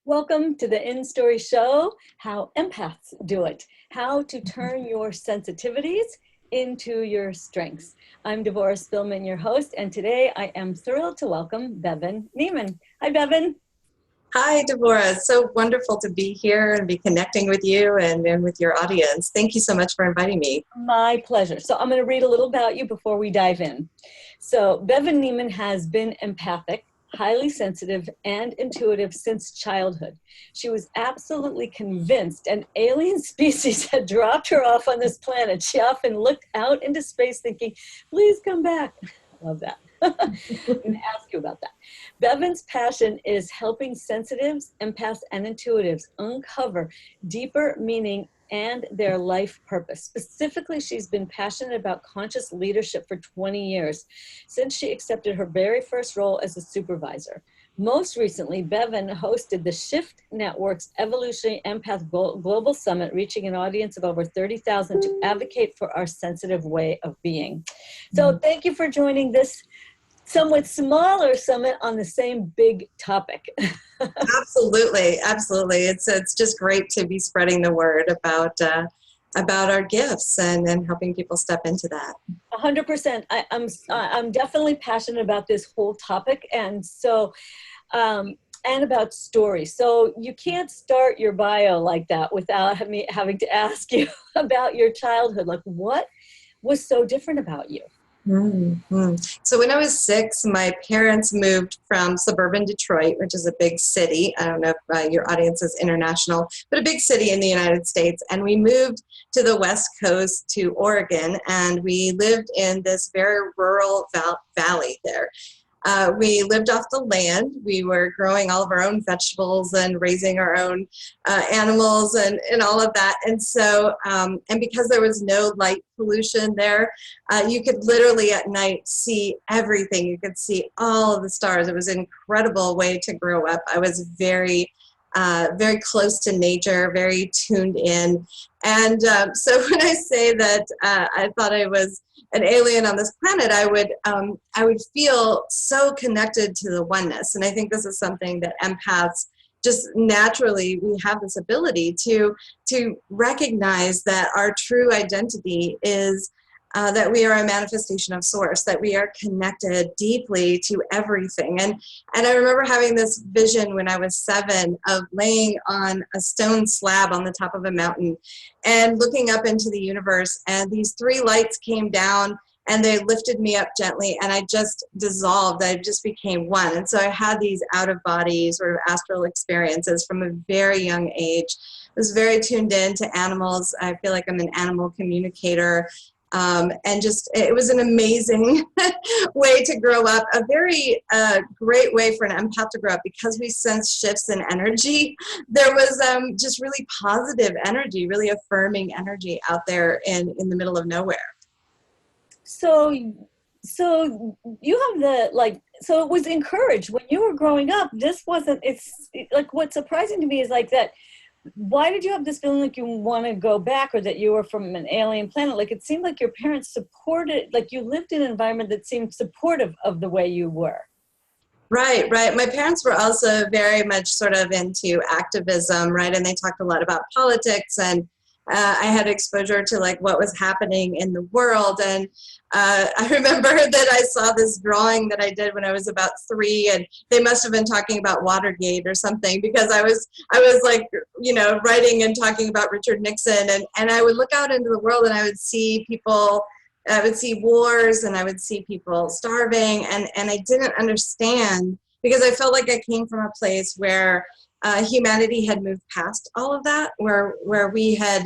Welcome to the In Story Show, How Empaths Do It, how to turn your sensitivities into your strengths. I'm Devorah Spillman, your host, and today I am thrilled to welcome Bevan Niemann. Hi, Bevan. Hi, Devorah. It's so wonderful to be here and be connecting with you and with your audience. Thank you so much for inviting me. My pleasure. So I'm going to read a little about you before we dive in. So Bevan Niemann has been empathic, highly sensitive, and intuitive since childhood. She was absolutely convinced an alien species had dropped her off on this planet. She often looked out into space thinking, please come back. I love that. I'm going to ask you about that. Bevan's passion is helping sensitives, empaths, and intuitives uncover deeper meaning and their life purpose. Specifically, she's been passionate about conscious leadership for 20 years, since she accepted her very first role as a supervisor. Most recently, Bevan hosted the Shift Network's Evolutionary Empath Global Summit, reaching an audience of over 30,000 to advocate for our sensitive way of being. So thank you for joining this somewhat smaller summit on the same big topic. Absolutely. It's just great to be spreading the word about our gifts and helping people step into that. 100%. I'm definitely passionate about this whole topic, and so and about stories. So you can't start your bio like that without me having to ask you about your childhood. Like, what was so different about you? Mm-hmm. So when I was 6, my parents moved from suburban Detroit, which is a big city. I don't know if your audience is international, but a big city in the United States. And we moved to the West Coast to Oregon, and we lived in this very rural valley there. We lived off the land. We were growing all of our own vegetables and raising our own animals and all of that. And so, and because there was no light pollution there, you could literally at night see everything. You could see all of the stars. It was an incredible way to grow up. I was very close to nature, very tuned in. And so when I say that I thought I was an alien on this planet, I would feel so connected to the oneness. And I think this is something that empaths just naturally, we have this ability to recognize that our true identity is that we are a manifestation of source, that we are connected deeply to everything. And I remember having this vision when I was 7 of laying on a stone slab on the top of a mountain and looking up into the universe, and these 3 lights came down and they lifted me up gently, and I just dissolved. I just became one. And so I had these out-of-body sort of astral experiences from a very young age. I was very tuned in to animals. I feel like I'm an animal communicator. And just, it was an amazing way to grow up, a very great way for an empath to grow up, because we sense shifts in energy. There was just really positive energy, really affirming energy out there in the middle of nowhere. So you have so it was encouraged when you were growing up. This wasn't, like, what's surprising to me is like that. Why did you have this feeling like you want to go back, or that you were from an alien planet? Like, it seemed like your parents supported, like you lived in an environment that seemed supportive of the way you were. Right. My parents were also very much sort of into activism, right? And they talked a lot about politics, and I had exposure to like what was happening in the world. And I remember that I saw this drawing that I did when I was about 3, and they must have been talking about Watergate or something, because I was like, writing and talking about Richard Nixon, and I would look out into the world and I would see people, I would see wars, and I would see people starving, and I didn't understand, because I felt like I came from a place where humanity had moved past all of that, where we had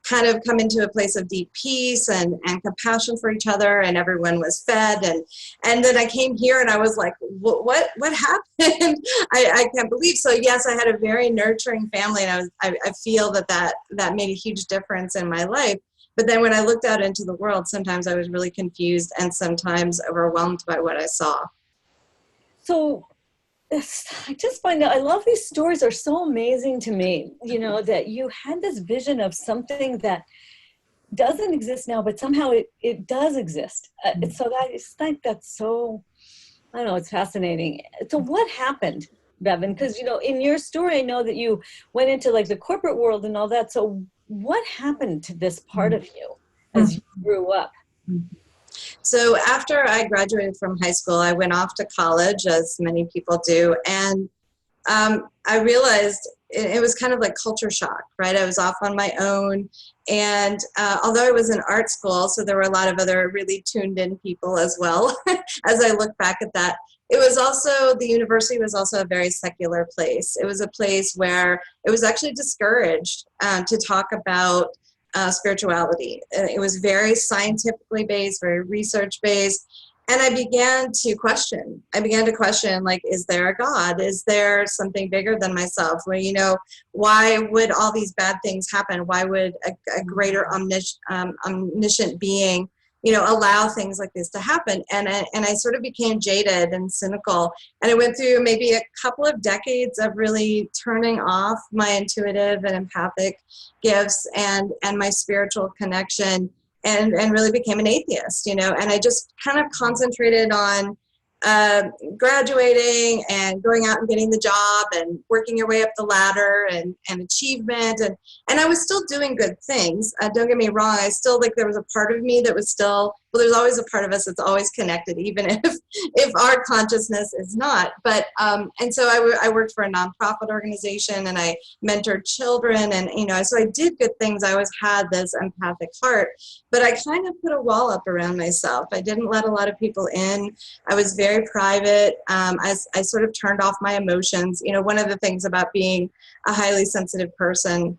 kind of come into a place of deep peace and compassion for each other, and everyone was fed. And then I came here and I was like, what happened? I can't believe. So yes, I had a very nurturing family, and I feel that made a huge difference in my life. But then when I looked out into the world, sometimes I was really confused and sometimes overwhelmed by what I saw. So I just find that I love these stories, are so amazing to me, that you had this vision of something that doesn't exist now, but somehow it does exist. So I just think that's so, I don't know, it's fascinating. So what happened Bevan, because, in your story, I know that you went into like the corporate world and all that. So what happened to this part of you as you grew up? So after I graduated from high school, I went off to college, as many people do, and I realized it was kind of like culture shock, right? I was off on my own, and although I was in art school, so there were a lot of other really tuned in people as well, as I look back at that. It was also, the university was also a very secular place. It was a place where it was actually discouraged to talk about spirituality. It was very scientifically based, very research based. And I began to question. Like, is there a God? Is there something bigger than myself? Well, why would all these bad things happen? Why would a greater omniscient being, allow things like this to happen? And I sort of became jaded and cynical. And I went through maybe a couple of decades of really turning off my intuitive and empathic gifts and my spiritual connection, and really became an atheist, and I just kind of concentrated on graduating and going out and getting the job and working your way up the ladder and achievement. And I was still doing good things. Don't get me wrong. I still, like, there was a part of me that was still, well, there's always a part of us that's always connected, even if our consciousness is not. But, and so I worked for a nonprofit organization, and I mentored children, and, so I did good things. I always had this empathic heart, but I kind of put a wall up around myself. I didn't let a lot of people in. I was very private. I sort of turned off my emotions. One of the things about being a highly sensitive person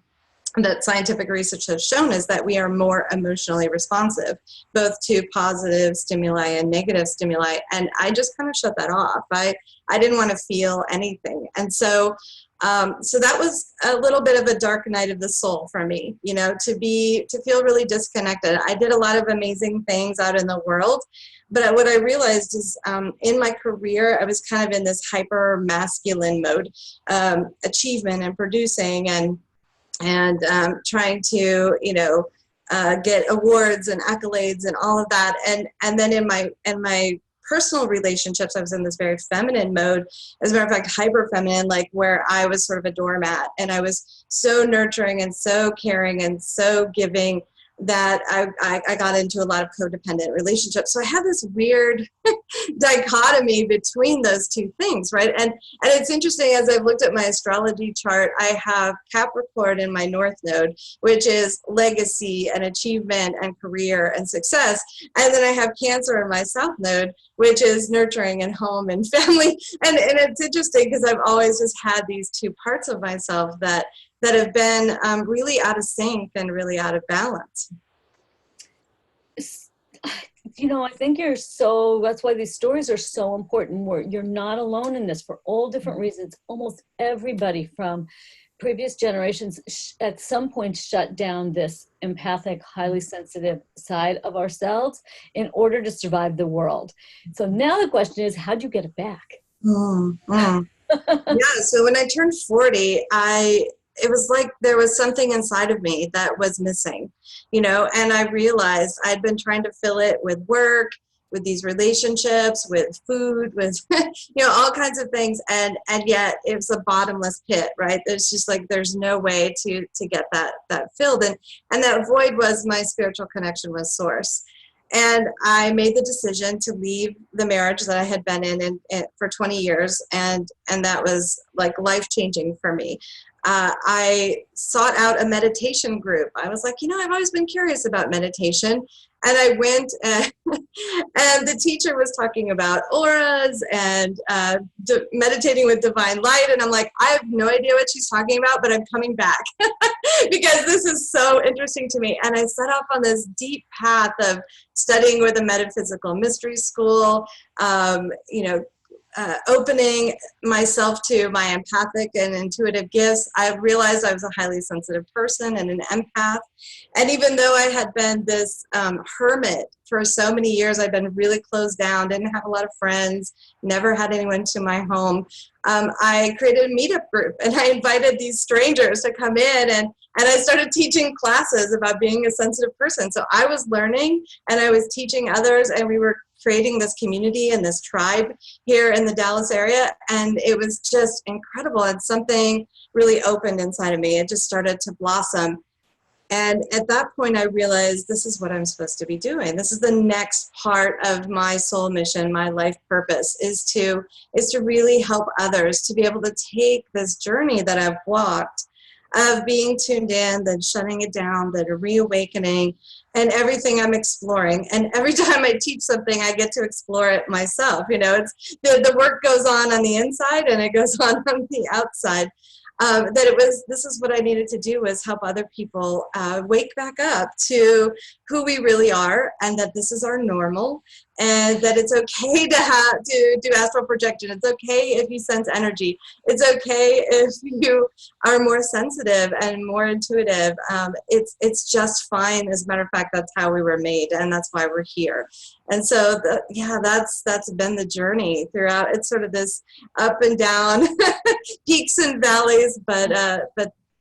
that scientific research has shown is that we are more emotionally responsive, both to positive stimuli and negative stimuli. And I just kind of shut that off. I didn't want to feel anything. And so that was a little bit of a dark night of the soul for me, to feel really disconnected. I did a lot of amazing things out in the world, but what I realized is in my career, I was kind of in this hyper masculine mode, achievement and producing and trying to, get awards and accolades and all of that. And then in my personal relationships, I was in this very feminine mode, as a matter of fact, hyper feminine, like where I was sort of a doormat, and I was so nurturing and so caring and so giving that I got into a lot of codependent relationships. So I had this weird dichotomy between those two things, right? And it's interesting, as I've looked at my astrology chart, I have Capricorn in my North Node, which is legacy and achievement and career and success. And then I have Cancer in my South Node, which is nurturing and home and family. And it's interesting because I've always just had these two parts of myself that have been really out of sync and really out of balance. I think that's why these stories are so important. You're not alone in this for all different reasons. Almost everybody from previous generations at some point shut down this empathic, highly sensitive side of ourselves in order to survive the world. So now the question is, how'd you get it back? Yeah, so when I turned 40, it was like there was something inside of me that was missing, and I realized I'd been trying to fill it with work, with these relationships, with food, with, all kinds of things. And yet it was a bottomless pit, right? There's just like, there's no way to get that filled. And that void was my spiritual connection with Source. And I made the decision to leave the marriage that I had been in for 20 years. And that was like life-changing for me. I sought out a meditation group. I was like, I've always been curious about meditation. And I went and the teacher was talking about auras and meditating with divine light. And I'm like, I have no idea what she's talking about, but I'm coming back because this is so interesting to me. And I set off on this deep path of studying with a metaphysical mystery school, opening myself to my empathic and intuitive gifts. I realized I was a highly sensitive person and an empath. And even though I had been this hermit for so many years, I'd been really closed down, didn't have a lot of friends, never had anyone to my home. I created a meetup group, and I invited these strangers to come in, and I started teaching classes about being a sensitive person. So I was learning and I was teaching others, and we were creating this community and this tribe here in the Dallas area. And it was just incredible. And something really opened inside of me. It just started to blossom. And at that point, I realized this is what I'm supposed to be doing. This is the next part of my soul mission, my life purpose, is to really help others to be able to take this journey that I've walked of being tuned in, then shutting it down, then a reawakening, and everything I'm exploring. And every time I teach something, I get to explore it myself. You know, it's the work goes on the inside and it goes on the outside. This is what I needed to do, was help other people wake back up to who we really are, and that this is our normal, and that it's okay to do astral projection. It's okay if you sense energy. It's okay if you are more sensitive and more intuitive. It's just fine. As a matter of fact, that's how we were made, and that's why we're here. And so, that's been the journey throughout. It's sort of this up and down, peaks and valleys, but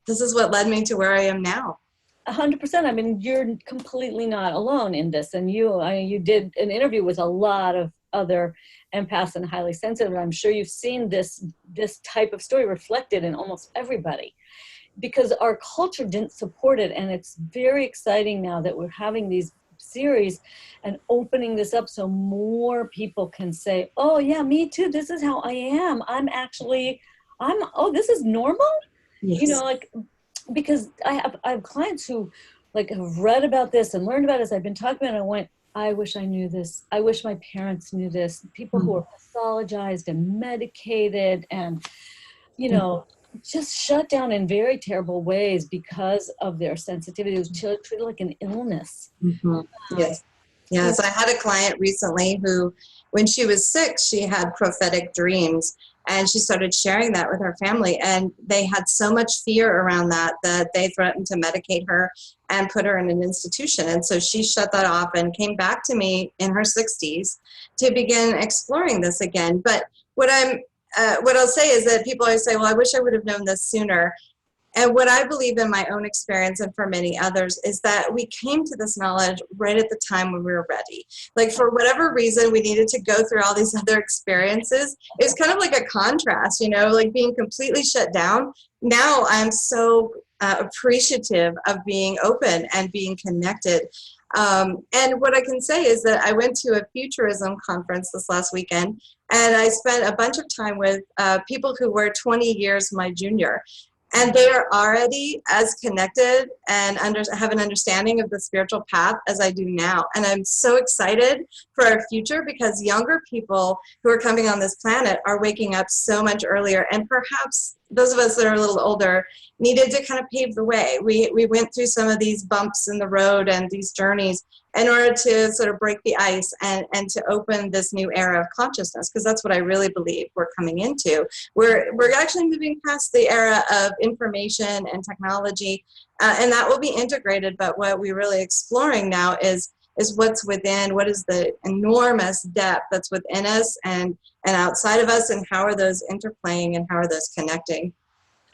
this is what led me to where I am now. 100%. I mean, you're completely not alone in this. And you did an interview with a lot of other empaths and highly sensitive. I'm sure you've seen this type of story reflected in almost everybody, because our culture didn't support it. And it's very exciting now that we're having these series and opening this up so more people can say, oh yeah, me too. This is how I am. This is normal. Yes. You know, like, because I have clients who like have read about this and learned about this. I've been talking about it, and I went, I wish I knew this. I wish my parents knew this. People who are pathologized and medicated and, you know, just shut down in very terrible ways because of their sensitivity. It was treated like an illness. Mm-hmm. Yes. Yes. I had a client recently who, when she was 6, she had prophetic dreams. And she started sharing that with her family, and they had so much fear around that they threatened to medicate her and put her in an institution. And so she shut that off and came back to me in her 60s to begin exploring this again. But what I'll say is that people always say, well, I wish I would have known this sooner. And what I believe in my own experience and for many others is that we came to this knowledge right at the time when we were ready. Like, for whatever reason, we needed to go through all these other experiences. It's kind of like a contrast, you know, like being completely shut down. Now I'm so appreciative of being open and being connected. And what I can say is that I went to a futurism conference this last weekend, and I spent a bunch of time with people who were 20 years my junior. And they are already as connected and have an understanding of the spiritual path as I do now. And I'm so excited for our future, because younger people who are coming on this planet are waking up so much earlier. And perhaps those of us that are a little older needed to kind of pave the way. We went through some of these bumps in the road and these journeys in order to sort of break the ice and to open this new era of consciousness, because that's what I really believe we're coming into. We're actually moving past the era of information and technology, and that will be integrated. But what we're really exploring now is what's within, what is the enormous depth that's within us and outside of us, and how are those interplaying and how are those connecting.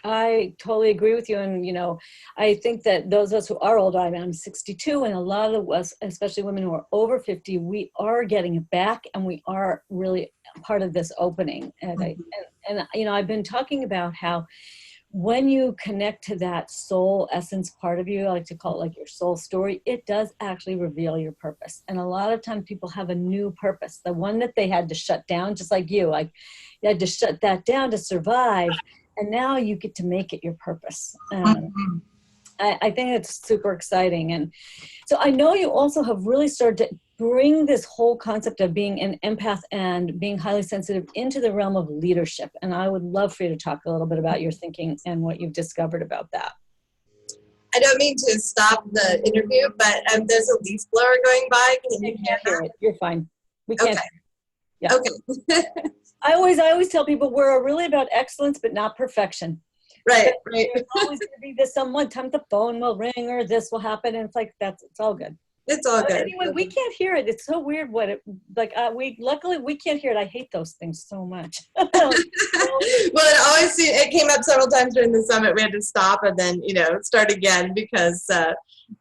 I totally agree with you. And, you know, I think that those of us who are older, I'm 62, and a lot of us, especially women who are over 50, we are getting it back, and we are really part of this opening. And, you know, I've been talking about how when you connect to that soul essence part of you, I like to call it like your soul story, it does actually reveal your purpose. And a lot of times people have a new purpose, the one that they had to shut down, just like you had to shut that down to survive. And now you get to make it your purpose. I think it's super exciting. And so I know you also have really started to bring this whole concept of being an empath and being highly sensitive into the realm of leadership. And I would love for you to talk a little bit about your thinking and what you've discovered about that. I don't mean to stop the interview, but there's a leaf blower going by. Can you hear it? You're fine. We can't. Okay. Yeah. Okay. I always tell people we're really about excellence, but not perfection. Right. There's always going to be this one time the phone will ring or this will happen, and it's like it's all good. It's all good. Anyway, we can't hear it. It's so weird luckily we can't hear it. I hate those things so much. Well, it came up several times during the summit. We had to stop and then, start again because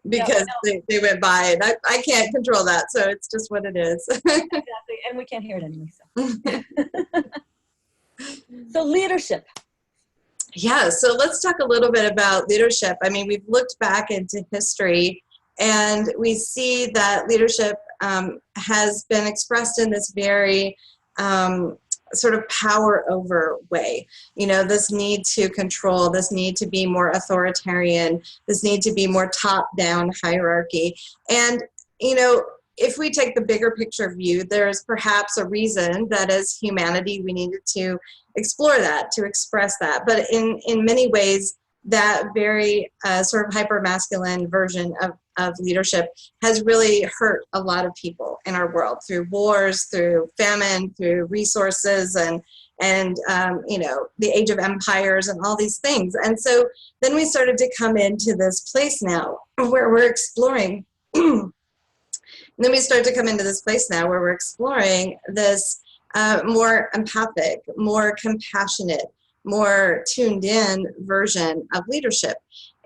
because they went by, and I can't control that, so it's just what it is. Exactly, and we can't hear it anyway. So leadership. Yeah, so let's talk a little bit about leadership. I mean, we've looked back into history, and we see that leadership has been expressed in this very sort of power over way. You know, this need to control, this need to be more authoritarian, this need to be more top-down hierarchy. And, you know, if we take the bigger picture view, there's perhaps a reason that as humanity we needed to explore that, to express that. But in many ways, that very sort of hyper-masculine version of leadership has really hurt a lot of people in our world through wars, through famine, through resources, and you know, the age of empires and all these things. And so then we started to come into this place now where we're exploring And then we start to come into this place now where we're exploring this more empathic, more compassionate, more tuned in version of leadership.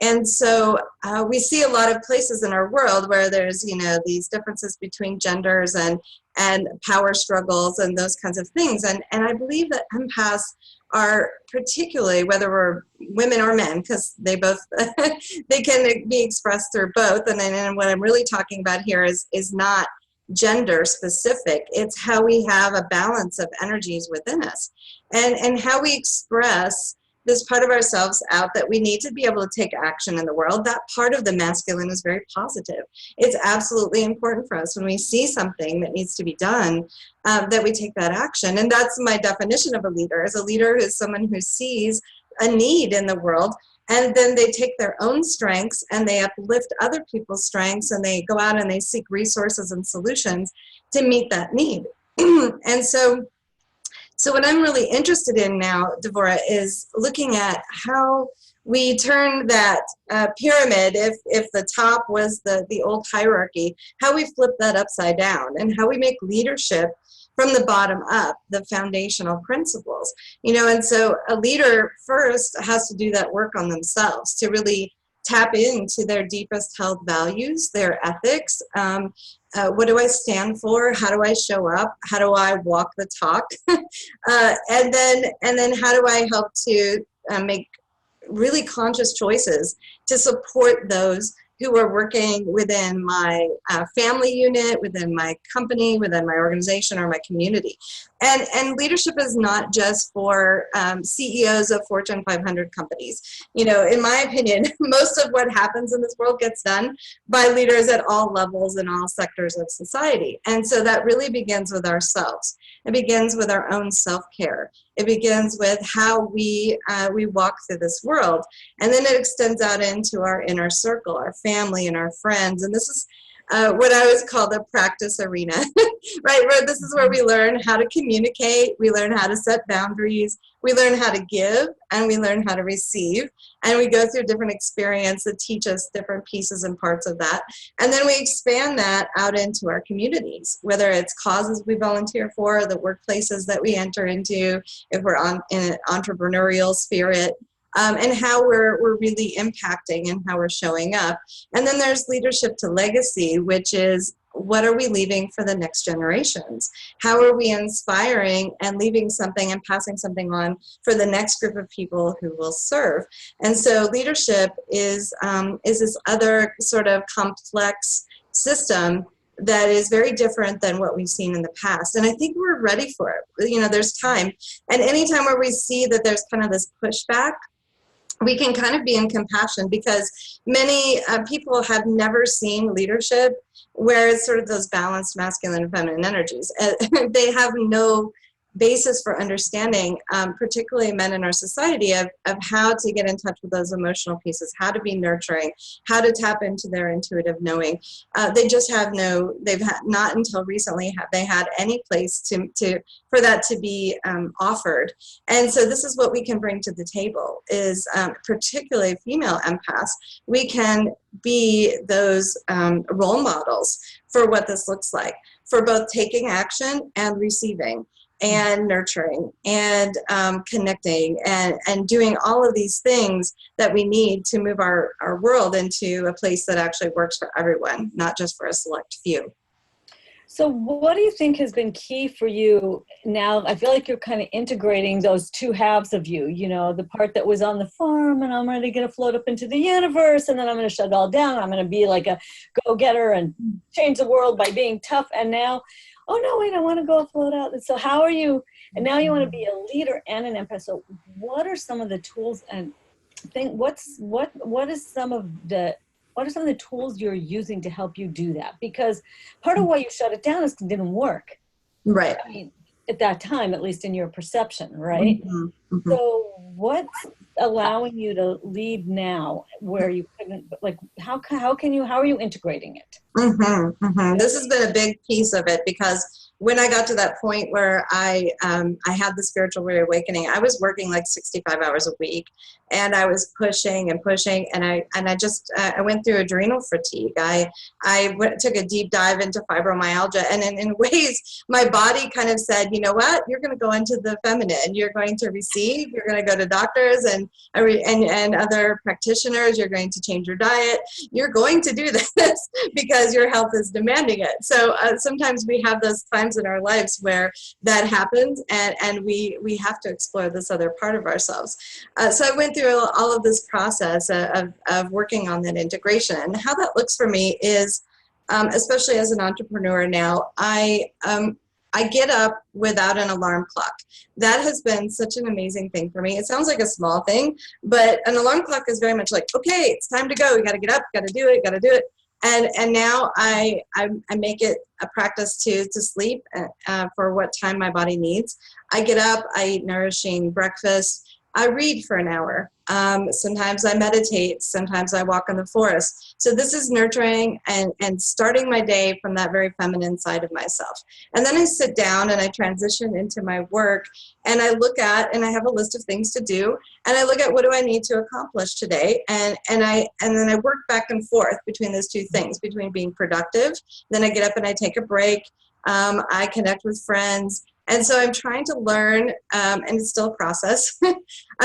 And so we see a lot of places in our world where there's, you know, these differences between genders and power struggles and those kinds of things. And I believe that empaths are particularly, whether we're women or men, because they both, they can be expressed through both. And what I'm really talking about here is not gender specific. It's how we have a balance of energies within us and how we express this part of ourselves out, that we need to be able to take action in the world. That part of the masculine is very positive. It's absolutely important for us when we see something that needs to be done, that we take that action. And that's my definition of a leader. As a leader is someone who sees a need in the world, and then they take their own strengths and they uplift other people's strengths, and they go out and they seek resources and solutions to meet that need. And so what I'm really interested in now, Devorah, is looking at how we turn that pyramid, if the top was the old hierarchy, how we flip that upside down, and how we make leadership from the bottom up, the foundational principles. You know, and so a leader first has to do that work on themselves to really tap into their deepest held values, their ethics. What do I stand for? How do I show up? How do I walk the talk? And then how do I help to make really conscious choices to support those who are working within my family unit, within my company, within my organization, or my community. And leadership is not just for CEOs of Fortune 500 companies. You know, in my opinion, most of what happens in this world gets done by leaders at all levels and all sectors of society. And so that really begins with ourselves. It begins with our own self-care. It begins with how we walk through this world. And then it extends out into our inner circle, our family and our friends. And this is what I always call the practice arena, right? Where this is where we learn how to communicate, we learn how to set boundaries, we learn how to give, and we learn how to receive. And we go through different experiences that teach us different pieces and parts of that. And then we expand that out into our communities, whether it's causes we volunteer for, the workplaces that we enter into, if we're in an entrepreneurial spirit, and how we're really impacting and how we're showing up. And then there's leadership to legacy, which is, what are we leaving for the next generations? How are we inspiring and leaving something and passing something on for the next group of people who will serve? And so leadership is this other sort of complex system that is very different than what we've seen in the past. And I think we're ready for it. You know, there's time. And anytime where we see that there's kind of this pushback, we can kind of be in compassion, because many people have never seen leadership where it's sort of those balanced masculine and feminine energies. They have no basis for understanding, particularly men in our society, of how to get in touch with those emotional pieces, how to be nurturing, how to tap into their intuitive knowing. They just have not until recently have they had any place for that to be offered. And so this is what we can bring to the table, is particularly female empaths. We can be those role models for what this looks like, for both taking action and receiving. and nurturing and connecting and doing all of these things that we need to move our world into a place that actually works for everyone, not just for a select few. So what do you think has been key for you now? I feel like you're kind of integrating those two halves of you, you know, the part that was on the farm and I'm ready to get a float up into the universe and then I'm going to shut it all down. I'm going to be like a go-getter and change the world by being tough. And now, oh no, wait, I want to go float out. And so how are you, and now you want to be a leader and an empath. So what are some of the tools and what are some of the tools you're using to help you do that? Because part of why you shut it down is it didn't work. Right. I mean, at that time, at least in your perception, right? Mm-hmm. So what's allowing you to lead now where you couldn't, like, how are you integrating it? This has been a big piece of it because when I got to that point where I had the spiritual reawakening, I was working like 65 hours a week, and I was pushing and pushing, and I went through adrenal fatigue. I took a deep dive into fibromyalgia, and in ways, my body kind of said, you know what, you're going to go into the feminine. You're going to receive. You're going to go to doctors and other practitioners. You're going to change your diet. You're going to do this because your health is demanding it. So sometimes we have those times in our lives where that happens, and we have to explore this other part of ourselves. So I went through all of this process of working on that integration. And how that looks for me is, especially as an entrepreneur now, I get up without an alarm clock. That has been such an amazing thing for me. It sounds like a small thing, but an alarm clock is very much like, okay, it's time to go. We got to get up, got to do it. And now I make it a practice to sleep for what time my body needs. I get up, I eat nourishing breakfast, I read for an hour. Sometimes I meditate, sometimes I walk in the forest. So this is nurturing and starting my day from that very feminine side of myself. And then I sit down and I transition into my work, and I look at, and I have a list of things to do, and I look at what do I need to accomplish today, and then I work back and forth between those two things, between being productive, then I get up and I take a break, I connect with friends. And so I'm trying to learn, and it's still a process, of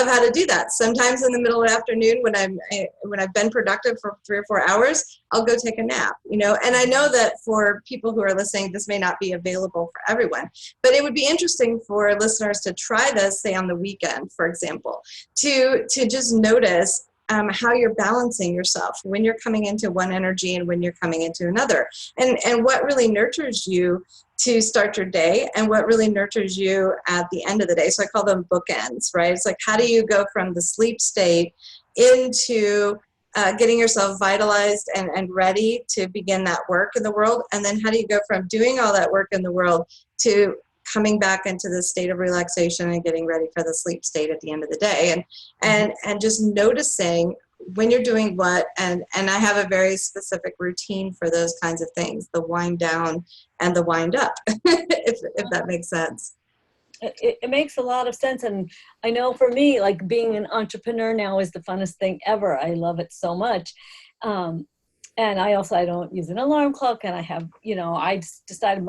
how to do that. Sometimes in the middle of the afternoon when I've been productive for 3 or 4 hours, I'll go take a nap, you know. And I know that for people who are listening, this may not be available for everyone, but it would be interesting for listeners to try this, say on the weekend, for example, to just notice how you're balancing yourself when you're coming into one energy and when you're coming into another, and what really nurtures you to start your day and what really nurtures you at the end of the day. So I call them bookends, right? It's like, how do you go from the sleep state into getting yourself vitalized and ready to begin that work in the world? And then how do you go from doing all that work in the world to coming back into the state of relaxation and getting ready for the sleep state at the end of the day? And just noticing when you're doing what, and I have a very specific routine for those kinds of things, the wind down and the wind up, if that makes sense. It makes a lot of sense. And I know for me, like, being an entrepreneur now is the funnest thing ever. I love it so much. And I don't use an alarm clock, and I have, I just decided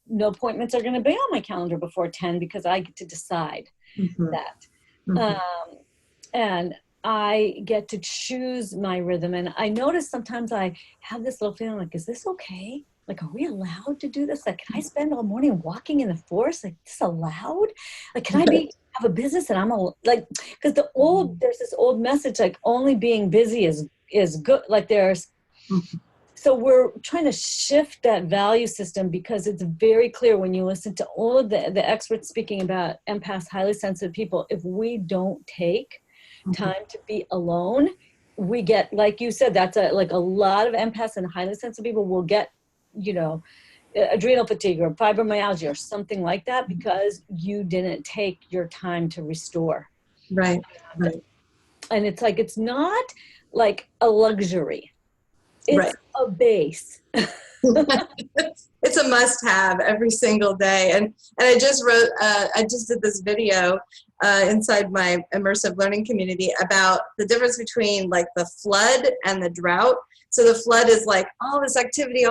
no appointments are going to be on my calendar before 10 because I get to decide that. And I get to choose my rhythm. And I notice sometimes I have this little feeling like, is this okay? Like, are we allowed to do this? Like, can I spend all morning walking in the forest? Like, is this allowed? Like, can I have a business and like, because there's this old message, like only being busy is good. Like so we're trying to shift that value system, because it's very clear when you listen to all of the experts speaking about empaths, highly sensitive people, if we don't take time to be alone, we get, like you said, that's a lot of empaths and highly sensitive people will get, adrenal fatigue or fibromyalgia or something like that because you didn't take your time to restore. Right. And it's like, it's not like a luxury. It's a base. It's a must-have every single day. And I just did this video inside my immersive learning community about the difference between like the flood and the drought. So the flood is like all this activity,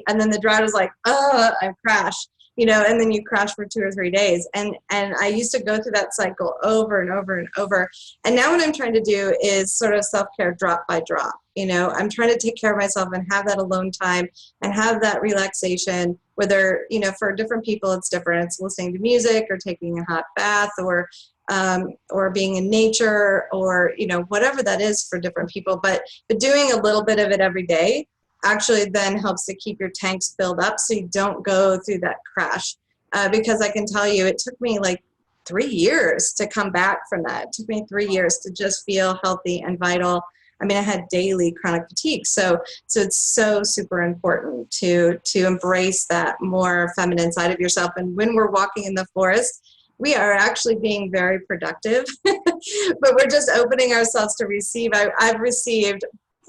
and then the drought is like, I'm crashed. and then you crash for 2 or 3 days. And I used to go through that cycle over and over and over. And now what I'm trying to do is sort of self-care drop by drop. I'm trying to take care of myself and have that alone time and have that relaxation, whether, for different people, it's different. It's listening to music or taking a hot bath or being in nature or, whatever that is for different people. But doing a little bit of it every day actually then helps to keep your tanks filled up so you don't go through that crash. Because I can tell you, it took me like 3 years to come back from that. It took me 3 years to just feel healthy and vital. I mean, I had daily chronic fatigue. So it's so super important to embrace that more feminine side of yourself. And when we're walking in the forest, we are actually being very productive, but we're just opening ourselves to receive. I've received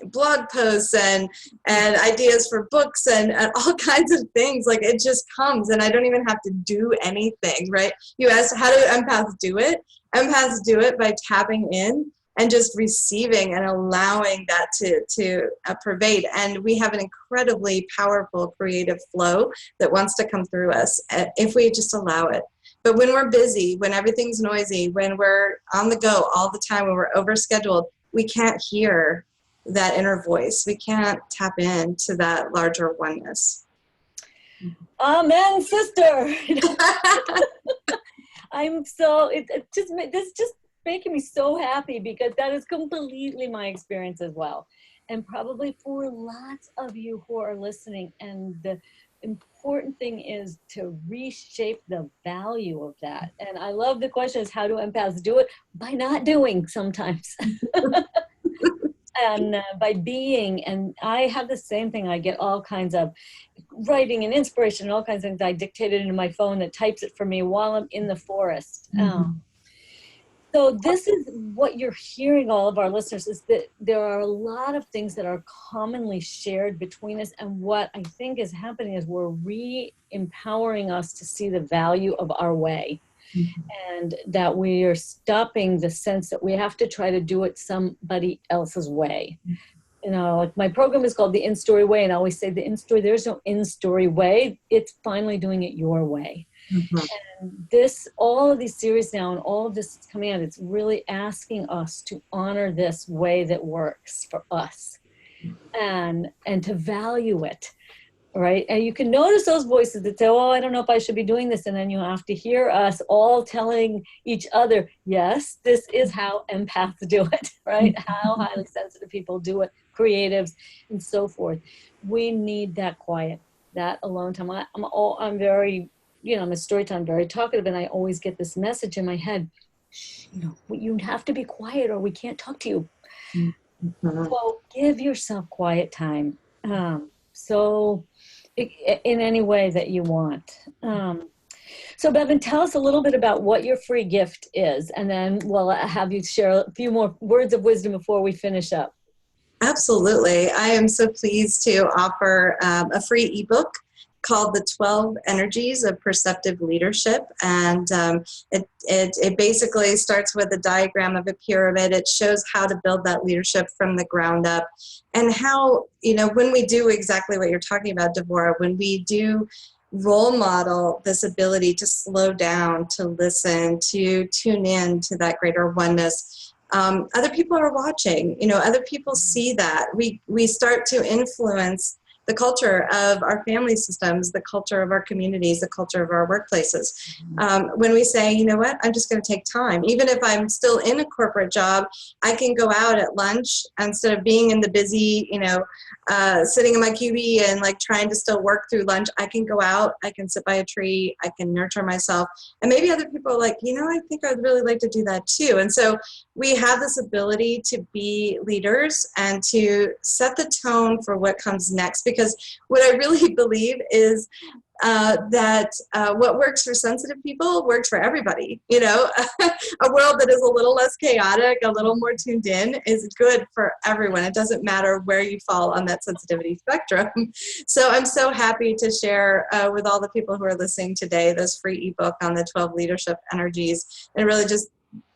blog posts and ideas for books and all kinds of things. Like, it just comes and I don't even have to do anything, right? You asked, how do empaths do it? Empaths do it by tapping in and just receiving and allowing that to pervade. And we have an incredibly powerful creative flow that wants to come through us if we just allow it. But when we're busy, when everything's noisy, when we're on the go all the time, when we're overscheduled, we can't hear that inner voice. We can't tap into that larger oneness. Amen, sister. This just making me so happy because that is completely my experience as well. And probably for lots of you who are listening. And the important thing is to reshape the value of that. And I love the question is, how do empaths do it? By not doing sometimes. And by being, and I have the same thing. I get all kinds of writing and inspiration and all kinds of things. I dictate it into my phone that types it for me while I'm in the forest. So this is what you're hearing, all of our listeners, is that there are a lot of things that are commonly shared between us. And what I think is happening is we're re-empowering us to see the value of our way. And that we are stopping the sense that we have to try to do it somebody else's way. Like my program is called the In-Story Way, and I always say there's no in-story way. It's finally doing it your way. And all of these series now and all of this is coming out, it's really asking us to honor this way that works for us and to value it. Right. And you can notice those voices that say, oh, I don't know if I should be doing this. And then you have to hear us all telling each other, yes, this is how empaths do it, right? How highly sensitive people do it, creatives and so forth. We need that quiet, that alone time. I'm very, I'm a storyteller, I'm very talkative, and I always get this message in my head, you have to be quiet or we can't talk to you. Well, give yourself quiet time. In any way that you want. So Bevan, tell us a little bit about what your free gift is, and then we'll have you share a few more words of wisdom before we finish up. Absolutely. I am so pleased to offer a free ebook called The 12 Energies of Perceptive Leadership. And it basically starts with a diagram of a pyramid. It shows how to build that leadership from the ground up and how, when we do exactly what you're talking about, Devorah, when we do role model this ability to slow down, to listen, to tune in to that greater oneness, other people are watching, other people see that. We start to influence the culture of our family systems, the culture of our communities, the culture of our workplaces. When we say, you know what, I'm just going to take time. Even if I'm still in a corporate job, I can go out at lunch instead of being in the busy, sitting in my QB and like trying to still work through lunch. I can go out, I can sit by a tree, I can nurture myself. And maybe other people are like, I think I'd really like to do that too. And so we have this ability to be leaders and to set the tone for what comes next. Because what I really believe is that what works for sensitive people works for everybody. A world that is a little less chaotic, a little more tuned in is good for everyone. It doesn't matter where you fall on that sensitivity spectrum. So I'm so happy to share with all the people who are listening today this free ebook on the 12 leadership energies. It really just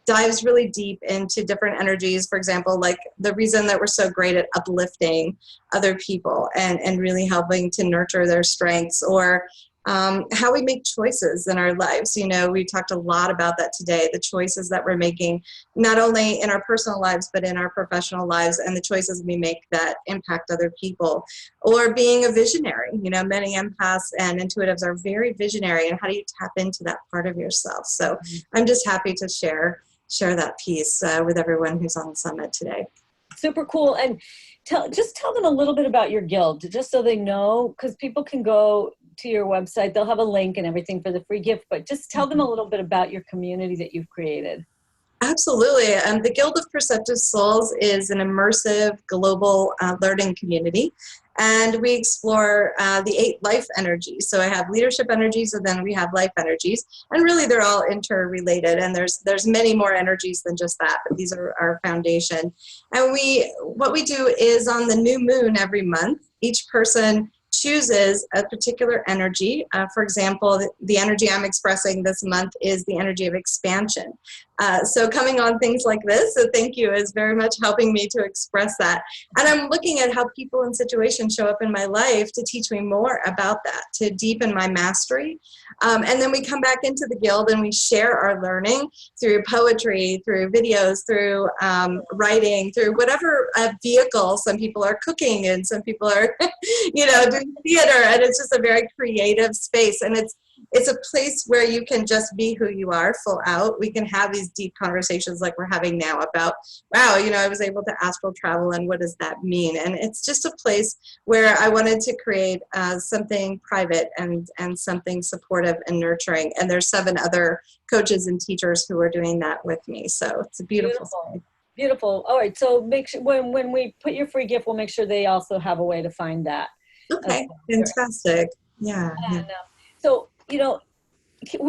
dives really deep into different energies. For example, like the reason that we're so great at uplifting other people and really helping to nurture their strengths, or how we make choices in our lives. You know, we talked a lot about that today, the choices that we're making, not only in our personal lives, but in our professional lives, and the choices we make that impact other people. Or being a visionary. You know, many empaths and intuitives are very visionary, and how do you tap into that part of yourself? So I'm just happy to share that piece with everyone who's on the summit today. Super cool. And just tell them a little bit about your guild, just so they know, because people can go to your website. They'll have a link and everything for the free gift, but just tell them a little bit about your community that you've created. Absolutely. The Guild of Perceptive Souls is an immersive global learning community. And we explore the 8 life energies. So I have leadership energies, and then we have life energies. And really, they're all interrelated. And there's many more energies than just that, but these are our foundation. And what we do is on the new moon every month, each person chooses a particular energy. For example, the energy I'm expressing this month is the energy of expansion. So coming on things like this, so thank you, is very much helping me to express that. And I'm looking at how people and situations show up in my life to teach me more about that, to deepen my mastery. And then we come back into the guild and we share our learning through poetry, through videos, through writing, through whatever vehicle. Some people are cooking and some people are, doing theater, and it's just a very creative space. And it's a place where you can just be who you are, full out. We can have these deep conversations like we're having now about, wow, I was able to astral travel, and what does that mean? And it's just a place where I wanted to create something private and something supportive and nurturing. And there's 7 other coaches and teachers who are doing that with me. So it's a beautiful space. Beautiful. All right. So make sure when we put your free gift, we'll make sure they also have a way to find that. Okay. Fantastic. Yeah. And, so, will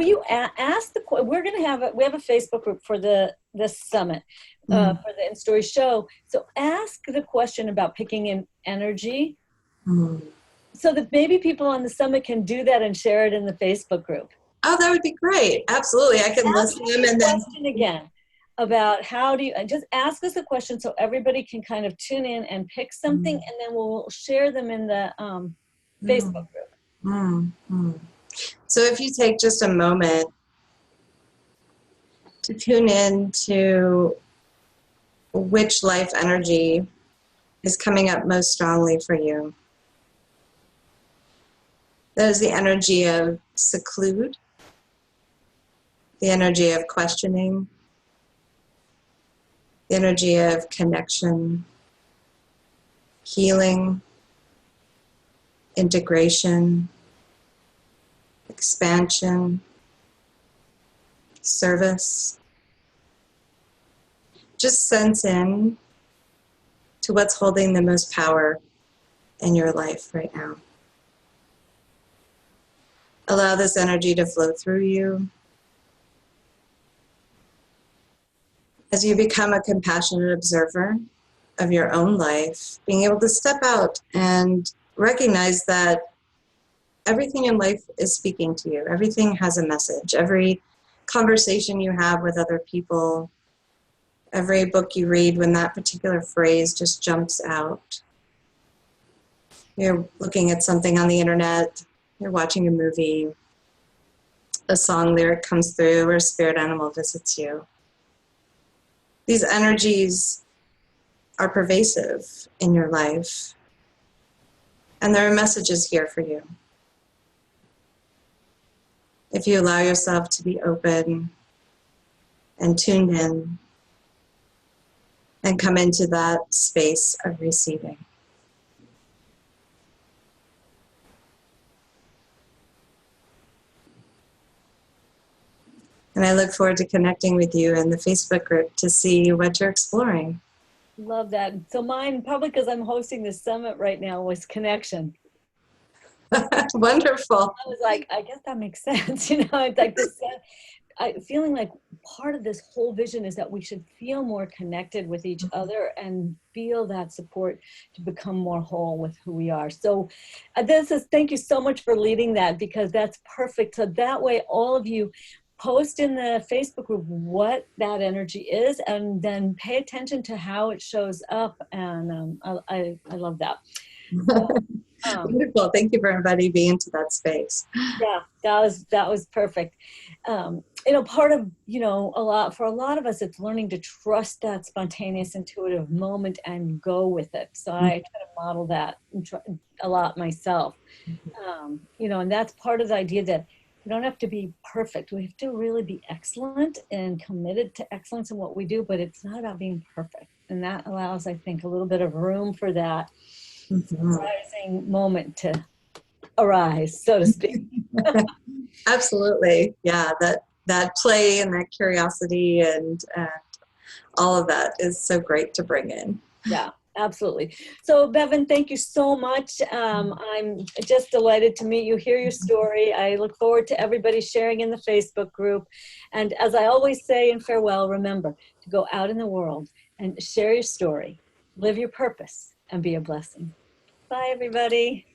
you ask we have a Facebook group for this summit, for the In Story show. So ask the question about picking in energy, so that maybe people on the summit can do that and share it in the Facebook group. Oh, that would be great. Absolutely. I can list them and then question again about how do you just ask us a question so everybody can kind of tune in and pick something, and then we'll share them in the Facebook group. So if you take just a moment to tune in to which life energy is coming up most strongly for you. That is the energy of seclude, the energy of questioning, the energy of connection, healing, integration, expansion, service. Just sense in to what's holding the most power in your life right now. Allow this energy to flow through you. As you become a compassionate observer of your own life, being able to step out and recognize that everything in life is speaking to you. Everything has a message. Every conversation you have with other people, every book you read, when that particular phrase just jumps out. You're looking at something on the internet, you're watching a movie, a song lyric comes through, or a spirit animal visits you. These energies are pervasive in your life, and there are messages here for you. If you allow yourself to be open and tuned in and come into that space of receiving. And I look forward to connecting with you in the Facebook group to see what you're exploring. Love that. So mine, probably because I'm hosting this summit right now, was connection. Wonderful. I was like, I guess that makes sense. It's like this, feeling like part of this whole vision is that we should feel more connected with each other and feel that support to become more whole with who we are. So thank you so much for leading that, because that's perfect. So that way, all of you post in the Facebook group what that energy is, and then pay attention to how it shows up. And I love that. Um, Wonderful. Thank you for inviting me into that space. Yeah, that was perfect. Part of for a lot of us, it's learning to trust that spontaneous, intuitive moment and go with it. So I try to model that a lot myself. And that's part of the idea that we don't have to be perfect. We have to really be excellent and committed to excellence in what we do, but it's not about being perfect. And that allows, I think, a little bit of room for that Mhm. surprising moment to arise, so to speak. Absolutely. Yeah, that play and that curiosity and all of that is so great to bring in. Yeah, absolutely. So, Bevan, thank you so much. I'm just delighted to meet you, hear your story. I look forward to everybody sharing in the Facebook group. And as I always say in farewell, remember to go out in the world and share your story, live your purpose, and be a blessing. Bye, everybody.